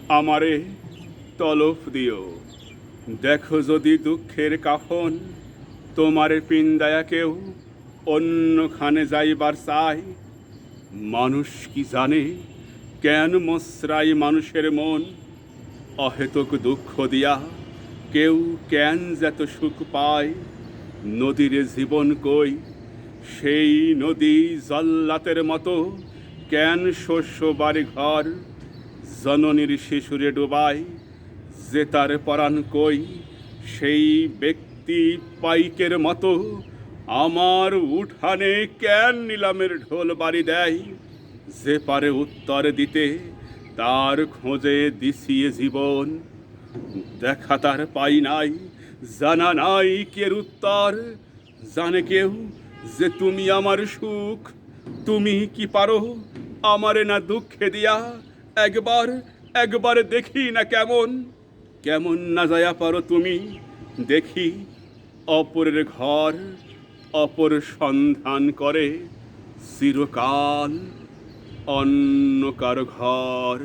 আমারে তলব দিও। দেখো যদি দুঃখের কাফন তোমারে পিন্দায়া কেউ অন্যখানে যাইবার চায়। মানুষ কি জানে কেন মসরাই মানুষের মন, অহেতুক দুঃখ দিয়া কেউ কেন যত সুখ পায়। নদীর জীবন কই, সেই নদী জল্লাতের মতো কেন শস্য বাড়ি ঘর জননীর শিশুরে ডোবায়। যে তার পরাণ কই, সেই ব্যক্তি পাইকের মতো আমার উঠানে কেন নিলামের ঢোল বাড়ি দেয়। যে পারে উত্তর দিতে তার খোঁজে দিছিয়ে জীবন, দেখা তার পাই নাই, জানা নাই কের উত্তর। জানে কেউ যে তুমি আমার সুখ, তুমি কি পারো আমারে না দুঃখে দিয়া। একবার একবার দেখি না কেমন, কেমন না যায়া পারো তুমি। দেখি অপরের ঘর অপর সন্ধান করে চিরকাল অন্য কারো ঘর।